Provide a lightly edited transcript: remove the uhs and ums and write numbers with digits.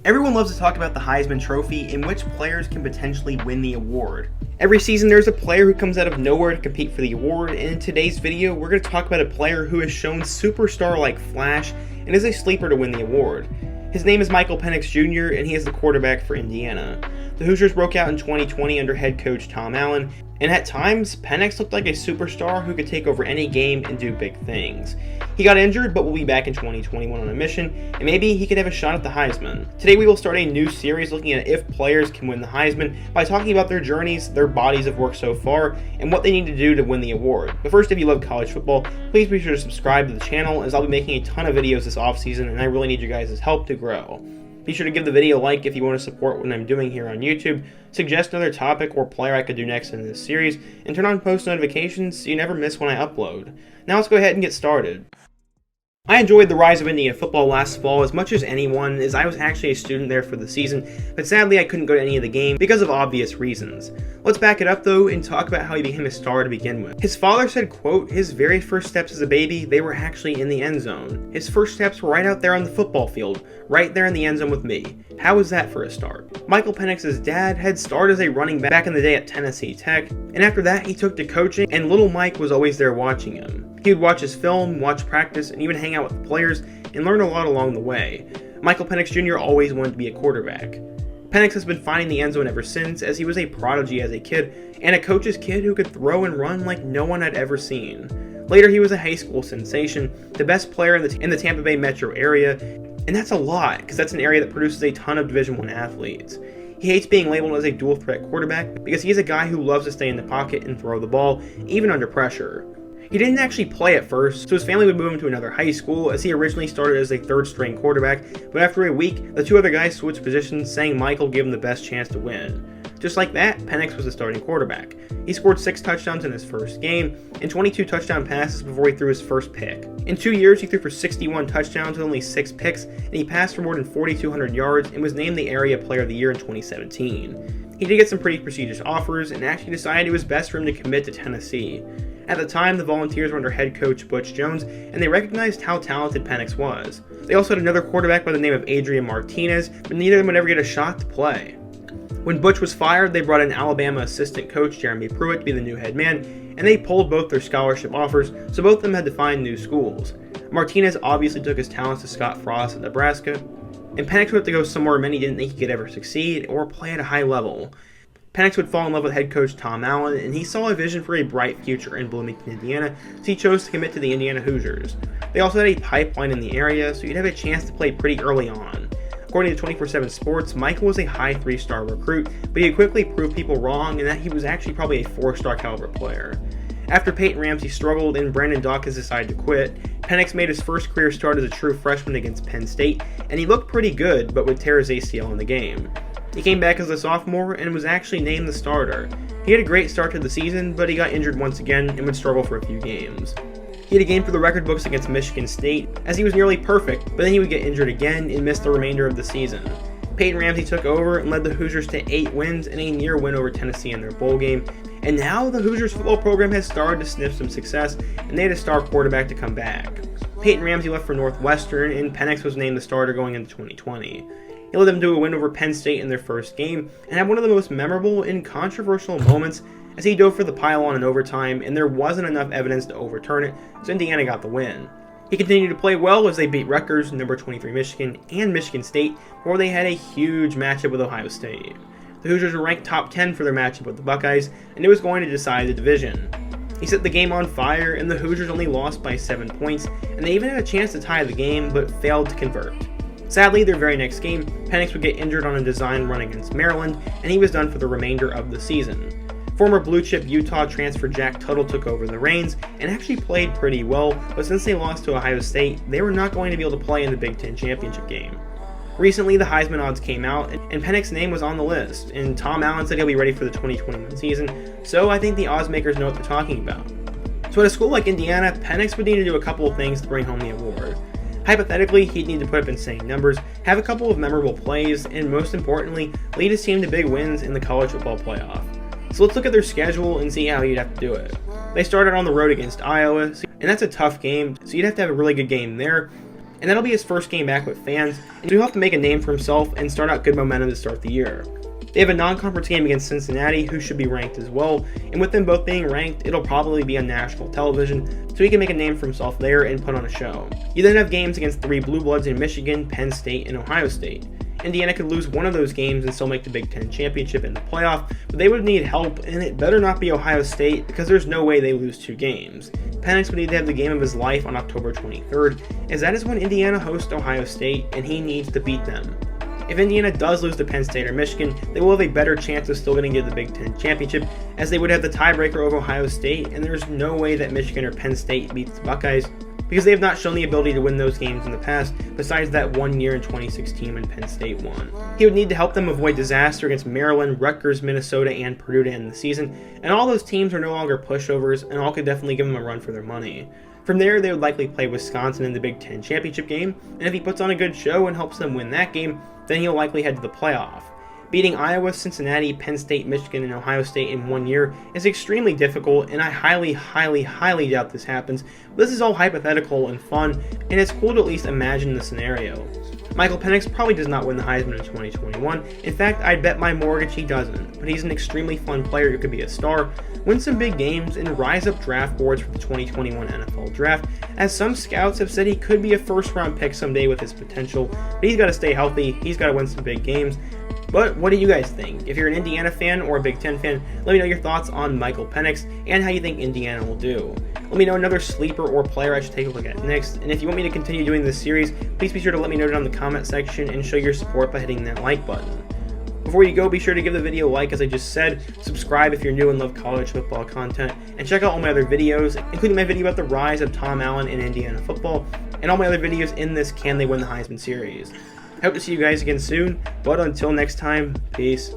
Everyone loves to talk about the Heisman Trophy and which players can potentially win the award. Every season there's a player who comes out of nowhere to compete for the award, and in today's video we're going to talk about a player who has shown superstar-like flash and is a sleeper to win the award. His name is Michael Penix Jr. and he is the quarterback for Indiana. The Hoosiers broke out in 2020 under head coach Tom Allen, and at times, Penix looked like a superstar who could take over any game and do big things. He got injured, but will be back in 2021 on a mission, and maybe he could have a shot at the Heisman. Today we will start a new series looking at if players can win the Heisman by talking about their journeys, their bodies of work so far, and what they need to do to win the award. But first, if you love college football, please be sure to subscribe to the channel, as I'll be making a ton of videos this offseason, and I really need you guys' help to grow. Be sure to give the video a like if you want to support what I'm doing here on YouTube, suggest another topic or player I could do next in this series, and turn on post notifications so you never miss when I upload. Now let's go ahead and get started. I enjoyed the rise of Indiana football last fall as much as anyone, as I was actually a student there for the season, but sadly I couldn't go to any of the games because of obvious reasons. Let's back it up though and talk about how he became a star to begin with. His father said, quote, his very first steps as a baby, they were actually in the end zone. His first steps were right out there on the football field, right there in the end zone with me. How was that for a start? Michael Penix's dad had started as a running back in the day at Tennessee Tech, and after that he took to coaching, and little Mike was always there watching him. He would watch his film, watch practice, and even hang out with the players, and learn a lot along the way. Michael Penix Jr. always wanted to be a quarterback. Penix has been finding the end zone ever since, as he was a prodigy as a kid, and a coach's kid who could throw and run like no one had ever seen. Later he was a high school sensation, the best player in the Tampa Bay metro area, and that's a lot, because that's an area that produces a ton of Division I athletes. He hates being labeled as a dual threat quarterback, because he is a guy who loves to stay in the pocket and throw the ball, even under pressure. He didn't actually play at first, so his family would move him to another high school, as he originally started as a third-string quarterback, but after a week, the two other guys switched positions, saying Michael gave him the best chance to win. Just like that, Penix was the starting quarterback. He scored 6 touchdowns in his first game, and 22 touchdown passes before he threw his first pick. In 2 years, he threw for 61 touchdowns with only 6 picks, and he passed for more than 4,200 yards, and was named the Area Player of the Year in 2017. He did get some pretty prestigious offers, and actually decided it was best for him to commit to Tennessee. At the time, the Volunteers were under head coach Butch Jones, and they recognized how talented Penix was. They also had another quarterback by the name of Adrian Martinez, but neither of them would ever get a shot to play. When Butch was fired, they brought in Alabama assistant coach Jeremy Pruitt to be the new head man, and they pulled both their scholarship offers, so both of them had to find new schools. Martinez obviously took his talents to Scott Frost at Nebraska, and Penix would have to go somewhere many didn't think he could ever succeed or play at a high level. Penix would fall in love with head coach Tom Allen, and he saw a vision for a bright future in Bloomington, Indiana, so he chose to commit to the Indiana Hoosiers. They also had a pipeline in the area, so you'd have a chance to play pretty early on. According to 24/7 Sports, Michael was a high 3-star recruit, but he quickly proved people wrong and that he was actually probably a 4-star caliber player. After Peyton Ramsey struggled and Brandon Dawkins decided to quit, Penix made his first career start as a true freshman against Penn State, and he looked pretty good, but would tear his ACL in the game. He came back as a sophomore and was actually named the starter. He had a great start to the season, but he got injured once again and would struggle for a few games. He had a game for the record books against Michigan State, as he was nearly perfect, but then he would get injured again and miss the remainder of the season. Peyton Ramsey took over and led the Hoosiers to 8 wins and a near win over Tennessee in their bowl game, and now the Hoosiers football program has started to sniff some success, and they had a star quarterback to come back. Peyton Ramsey left for Northwestern, and Penix was named the starter going into 2020. He led them to a win over Penn State in their first game, and had one of the most memorable and controversial moments as he dove for the pylon in overtime, and there wasn't enough evidence to overturn it, so Indiana got the win. He continued to play well as they beat Rutgers, number 23 Michigan, and Michigan State, before they had a huge matchup with Ohio State. The Hoosiers were ranked top 10 for their matchup with the Buckeyes, and it was going to decide the division. He set the game on fire, and the Hoosiers only lost by 7 points, and they even had a chance to tie the game, but failed to convert. Sadly, their very next game, Penix would get injured on a design run against Maryland, and he was done for the remainder of the season. Former blue-chip Utah transfer Jack Tuttle took over the reins and actually played pretty well, but since they lost to Ohio State, they were not going to be able to play in the Big Ten championship game. Recently, the Heisman odds came out, and Penix's name was on the list, and Tom Allen said he'll be ready for the 2021 season, so I think the odds makers know what they're talking about. So at a school like Indiana, Penix would need to do a couple of things to bring home the award. Hypothetically, he'd need to put up insane numbers, have a couple of memorable plays, and most importantly, lead his team to big wins in the college football playoff. So let's look at their schedule and see how you'd have to do it. They started on the road against Iowa, and that's a tough game, so you'd have to have a really good game there. and that'll be his first game back with fans, and he'll have to make a name for himself and start out good momentum to start the year. They have a non-conference game against Cincinnati, who should be ranked as well, and with them both being ranked, it'll probably be on national television, so he can make a name for himself there and put on a show. You then have games against 3 Blue Bloods in Michigan, Penn State, and Ohio State. Indiana could lose one of those games and still make the Big Ten championship in the playoff, but they would need help, and it better not be Ohio State because there's no way they lose 2 games. Penix would need to have the game of his life on October 23rd, as that is when Indiana hosts Ohio State, and he needs to beat them. If Indiana does lose to Penn State or Michigan, they will have a better chance of still getting to the Big Ten championship, as they would have the tiebreaker over Ohio State, and there's no way that Michigan or Penn State beats the Buckeyes, because they have not shown the ability to win those games in the past, besides that one year in 2016 when Penn State won. He would need to help them avoid disaster against Maryland, Rutgers, Minnesota, and Purdue to end the season, and all those teams are no longer pushovers, and all could definitely give them a run for their money. From there, they would likely play Wisconsin in the Big Ten championship game, and if he puts on a good show and helps them win that game, then he'll likely head to the playoff. Beating Iowa, Cincinnati, Penn State, Michigan, and Ohio State in 1 year is extremely difficult, and I highly doubt this happens, but this is all hypothetical and fun, and it's cool to at least imagine the scenario. Michael Penix probably does not win the Heisman in 2021. In fact, I'd bet my mortgage he doesn't, but he's an extremely fun player who could be a star, win some big games, and rise up draft boards for the 2021 NFL Draft, as some scouts have said he could be a first-round pick someday with his potential, but he's got to stay healthy, he's got to win some big games. But what do you guys think? If you're an Indiana fan or a Big Ten fan, let me know your thoughts on Michael Penix and how you think Indiana will do. Let me know another sleeper or player I should take a look at next, and if you want me to continue doing this series, please be sure to let me know down in the comment section and show your support by hitting that like button. Before you go, be sure to give the video a like, as I just said, subscribe if you're new and love college football content, and check out all my other videos, including my video about the rise of Tom Allen in Indiana football, and all my other videos in this Can They Win the Heisman series. I hope to see you guys again soon, but until next time, peace.